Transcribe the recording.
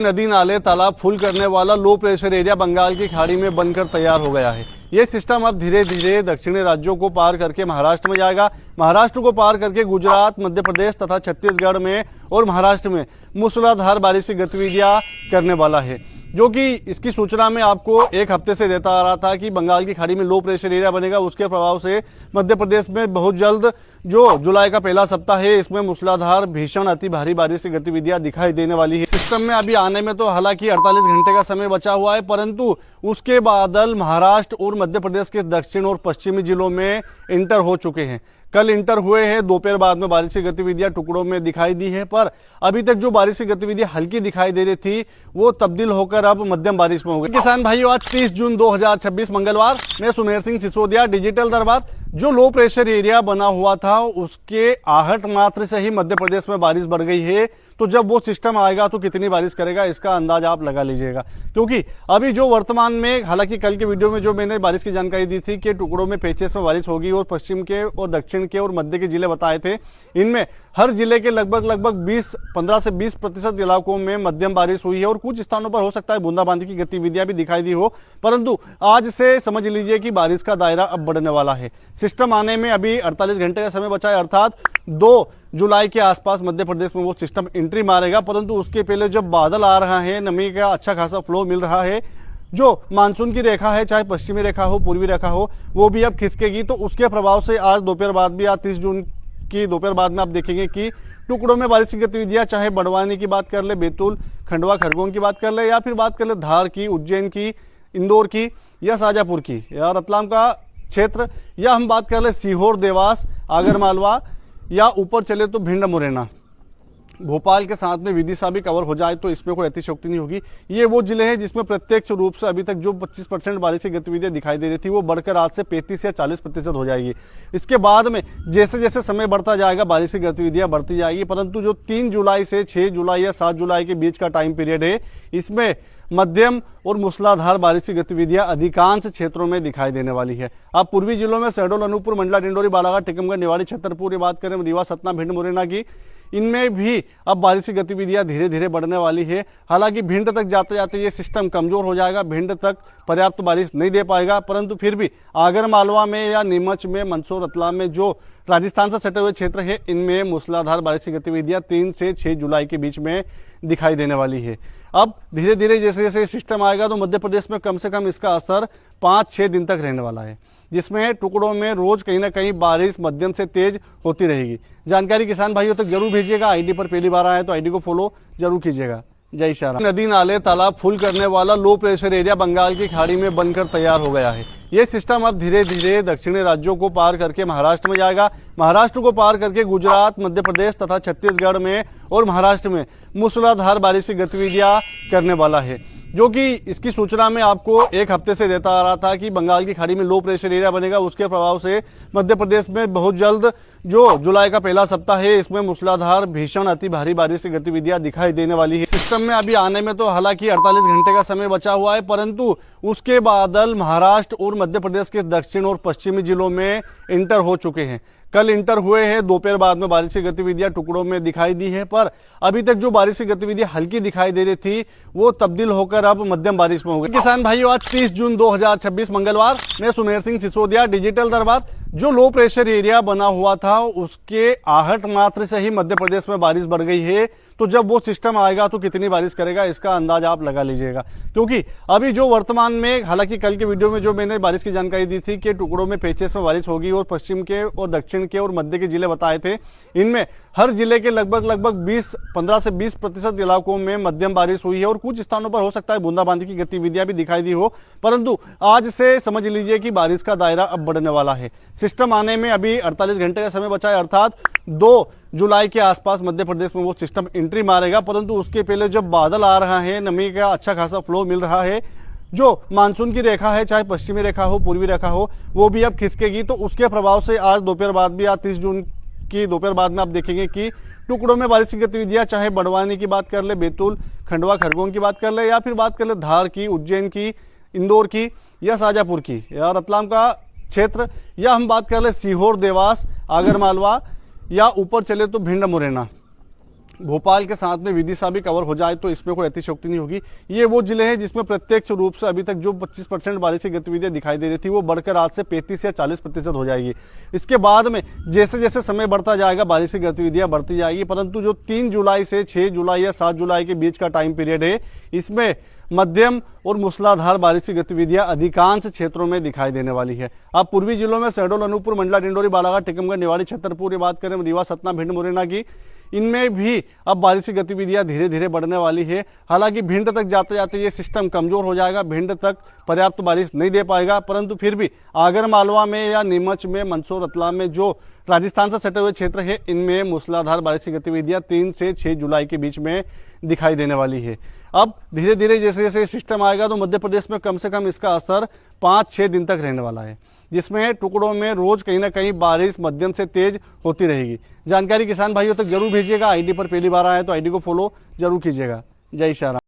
नदी नाले तालाब फुल करने वाला लो प्रेशर एरिया बंगाल की खाड़ी में बनकर तैयार हो गया है। ये सिस्टम अब धीरे धीरे दक्षिणी राज्यों को पार करके महाराष्ट्र में जाएगा। महाराष्ट्र को पार करके गुजरात, मध्य प्रदेश तथा छत्तीसगढ़ में और महाराष्ट्र में मूसलाधार बारिश की गतिविधियां करने वाला है, जो कि इसकी सूचना में आपको एक हफ्ते से देता आ रहा था कि बंगाल की खाड़ी में लो प्रेशर एरिया बनेगा। उसके प्रभाव से मध्य प्रदेश में बहुत जल्द जो जुलाई का पहला सप्ताह है, इसमें मूसलाधार भीषण अति भारी बारिश की गतिविधियां दिखाई देने वाली है। सिस्टम में अभी आने में तो हालांकि 48 घंटे का समय बचा हुआ है, परंतु उसके बादल महाराष्ट्र और मध्य प्रदेश के दक्षिण और पश्चिमी जिलों में इंटर हो चुके हैं। कल इंटर हुए हैं। दोपहर बाद में बारिश की गतिविधियां टुकड़ों में दिखाई दी है, पर अभी तक जो बारिश की गतिविधियां हल्की दिखाई दे रही थी वो तब्दील होकर अब मध्यम बारिश में हो गई। किसान भाइयों, आज 30 जून 2026 मंगलवार, मैं सुमेर सिंह सिसोदिया, डिजिटल दरबार। जो लो प्रेशर एरिया बना हुआ था उसके आहट मात्र से ही मध्य प्रदेश में बारिश बढ़ गई है। तो जब वो सिस्टम आएगा तो कितनी बारिश करेगा इसका अंदाज आप लगा लीजिएगा, क्योंकि अभी जो वर्तमान में, हालांकि कल के वीडियो में जो मैंने बारिश की जानकारी दी थी कि टुकड़ों में पेचेस में बारिश होगी और पश्चिम के और दक्षिण के और मध्य के जिले बताए थे, इनमें हर जिले के लगभग 15 से 20% इलाकों में मध्यम बारिश हुई है और कुछ स्थानों पर हो सकता है बूंदाबांदी की गतिविधियां भी दिखाई दी हो। परंतु आज से समझ लीजिए कि बारिश का दायरा अब बढ़ने वाला है। सिस्टम आने में अभी 48 घंटे का समय बचा है, अर्थात 2 जुलाई के आसपास मध्य प्रदेश में वो सिस्टम एंट्री मारेगा। परंतु उसके पहले जब बादल आ रहा है, नमी का अच्छा खासा फ्लो मिल रहा है, जो मानसून की रेखा है, चाहे पश्चिमी रेखा हो, पूर्वी रेखा हो, वो भी अब खिसकेगी। तो उसके प्रभाव से आज दोपहर बाद भी, आज 30 जून की दोपहर बाद में आप देखेंगे कि टुकड़ों में बारिश की गतिविधियां, चाहे बड़वानी की बात कर ले, बैतूल, खंडवा, खरगोन की बात कर ले, या फिर बात कर ले धार की, उज्जैन की, इंदौर की, या शाजापुर की, या रतलाम का क्षेत्र, या हम बात कर ले सीहोर, देवास, आगरमालवा, या ऊपर चले तो भिंड, मुरैना, भोपाल के साथ में विदिशा भी कवर हो जाए तो इसमें कोई अतिशयोक्ति नहीं होगी। ये वो जिले हैं जिसमें प्रत्यक्ष रूप से अभी तक जो 25% बारिश की गतिविधियां दिखाई दे रही थी वो बढ़कर आज से 35 या 40% हो जाएगी। इसके बाद में जैसे जैसे समय बढ़ता जाएगा बारिश की गतिविधियां बढ़ती जाएगी। परंतु जो 3 जुलाई से 6 जुलाई या 7 जुलाई के बीच का टाइम पीरियड है, इसमें मध्यम और मूसलाधार बारिश की गतिविधियां अधिकांश क्षेत्रों में दिखाई देने वाली है। अब पूर्वी जिलों में शहडोल, अनूपपुर, मंडला, डिंडोरी, बालाघाट, टीकमगढ़, निवाड़ी, छतरपुर, ये बात करें रीवा, सतना, भिंड, मुरैना की, इनमें भी अब बारिश की गतिविधियां धीरे धीरे बढ़ने वाली है। हालांकि भिंड तक जाते जाते ये सिस्टम कमजोर हो जाएगा, भिंड तक पर्याप्त बारिश नहीं दे पाएगा। परंतु फिर भी आगर मालवा में या नीमच में, मंदसौर, रतलाम में जो राजस्थान से सटे हुए क्षेत्र है, इनमें मूसलाधार बारिश की गतिविधियां 3 से 6 जुलाई के बीच में दिखाई देने वाली है। अब धीरे धीरे जैसे जैसे सिस्टम आएगा तो मध्य प्रदेश में कम से कम इसका असर 5-6 दिन तक रहने वाला है, जिसमें टुकड़ों में रोज कहीं ना कहीं बारिश मध्यम से तेज होती रहेगी। जानकारी किसान भाइयों तक जरूर भेजिएगा। आईडी पर पहली बार आए तो आईडी को फॉलो जरूर कीजिएगा। जय श्री राम। नदी नाले तालाब फुल करने वाला लो प्रेशर एरिया बंगाल की खाड़ी में बनकर तैयार हो गया है। ये सिस्टम अब धीरे धीरे दक्षिणी राज्यों को पार करके महाराष्ट्र में जाएगा। महाराष्ट्र को पार करके गुजरात, मध्य प्रदेश तथा छत्तीसगढ़ में और महाराष्ट्र में मूसलाधार बारिश की गतिविधियां करने वाला है, जो कि इसकी सूचना में आपको एक हफ्ते से देता आ रहा था कि बंगाल की खाड़ी में लो प्रेशर एरिया बनेगा। उसके प्रभाव से मध्य प्रदेश में बहुत जल्द जो जुलाई का पहला सप्ताह है, इसमें मूसलाधार भीषण अति भारी बारिश की गतिविधियां दिखाई देने वाली है। सिस्टम में अभी आने में तो हालांकि 48 घंटे का समय बचा हुआ है, परंतु उसके बादल महाराष्ट्र और मध्य प्रदेश के दक्षिण और पश्चिमी जिलों में इंटर हो चुके हैं। कल इंटर हुए हैं। दोपहर बाद में बारिश की गतिविधियां टुकड़ों में दिखाई दी है, पर अभी तक जो बारिश की गतिविधियां हल्की दिखाई दे रही थी वो तब्दील होकर अब मध्यम बारिश में हो गई। किसान भाइयों, आज 30 जून 2026 मंगलवार, मैं सुमेर सिंह सिसोदिया, डिजिटल दरबार। जो लो प्रेशर एरिया बना हुआ था उसके आहट मात्र से ही मध्य प्रदेश में बारिश बढ़ गई है। तो जब वो सिस्टम आएगा तो कितनी बारिश करेगा इसका अंदाज आप लगा लीजिएगा, क्योंकि अभी जो वर्तमान में, हालांकि कल के वीडियो में जो मैंने बारिश की जानकारी दी थी कि टुकड़ों में पेचेस में बारिश होगी और पश्चिम के और दक्षिण के और मध्य के जिले बताए थे, इनमें हर जिले के लगभग 15 से 20% इलाकों में मध्यम बारिश हुई है और कुछ स्थानों पर हो सकता है बूंदाबांदी की गतिविधियां भी दिखाई दी हो। परंतु आज से समझ लीजिए कि बारिश का दायरा अब बढ़ने वाला है। सिस्टम आने में अभी 48 घंटे का समय बचा है, अर्थात 2 जुलाई के आसपास मध्य प्रदेश में वो सिस्टम एंट्री मारेगा। परंतु उसके पहले जब बादल आ रहा है, नमी का अच्छा खासा फ्लो मिल रहा है, जो मानसून की रेखा है, चाहे पश्चिमी रेखा हो, पूर्वी रेखा हो, वो भी अब खिसकेगी। तो उसके प्रभाव से आज दोपहर बाद भी, आज 30 जून की दोपहर बाद में आप देखेंगे कि टुकड़ों में बारिश की गतिविधियां, चाहे बड़वानी की बात कर ले, बैतूल, खंडवा, खरगोन की बात कर ले, या फिर बात कर ले धार की, उज्जैन की, इंदौर की, या शाजापुर की, या रतलाम का क्षेत्र, या हम बात कर ले सीहोर, देवास, आगरमालवा, या ऊपर चले तो भिंड, मुरैना, भोपाल के साथ में विदिशा भी कवर हो जाए तो इसमें कोई अतिशयोक्ति नहीं होगी। ये वो जिले हैं जिसमें प्रत्यक्ष रूप से अभी तक जो 25% बारिश की गतिविधियां दिखाई दे रही थी वो बढ़कर आज से 35 या 40% हो जाएगी। इसके बाद में जैसे जैसे समय बढ़ता जाएगा बारिश की गतिविधियां बढ़ती जाएगी, परंतु जो 3 जुलाई से 6 जुलाई या 7 जुलाई के बीच का टाइम पीरियड है इसमें मध्यम और मूसलाधार बारिश की गतिविधियां अधिकांश क्षेत्रों में दिखाई देने वाली है। अब पूर्वी जिलों में शहडोल, अनूपपुर, मंडला, डिंडोरी, बालाघाट, टीकमगढ़, निवाड़ी, छतरपुर, ये बात करें रीवा, सतना, भिंड, मुरैना की, इनमें भी अब बारिश की गतिविधियां धीरे धीरे बढ़ने वाली है। हालांकि भिंड तक जाते जाते ये सिस्टम कमजोर हो जाएगा, भिंड तक पर्याप्त बारिश नहीं दे पाएगा, परंतु फिर भी आगर मालवा में या नीमच में, मंदसौर, रतलाम में जो राजस्थान से सटे हुए क्षेत्र है इनमें मूसलाधार बारिश की गतिविधियां 3 से 6 जुलाई के बीच में दिखाई देने वाली है। अब धीरे धीरे जैसे जैसे सिस्टम आएगा तो मध्य प्रदेश में कम से कम इसका असर 5-6 दिन तक रहने वाला है, जिसमें टुकड़ों में रोज कहीं ना कहीं बारिश मध्यम से तेज होती रहेगी। जानकारी किसान भाइयों तक जरूर भेजिएगा। आईडी पर पहली बार आए तो आईडी को फॉलो जरूर कीजिएगा। जय श्री राम।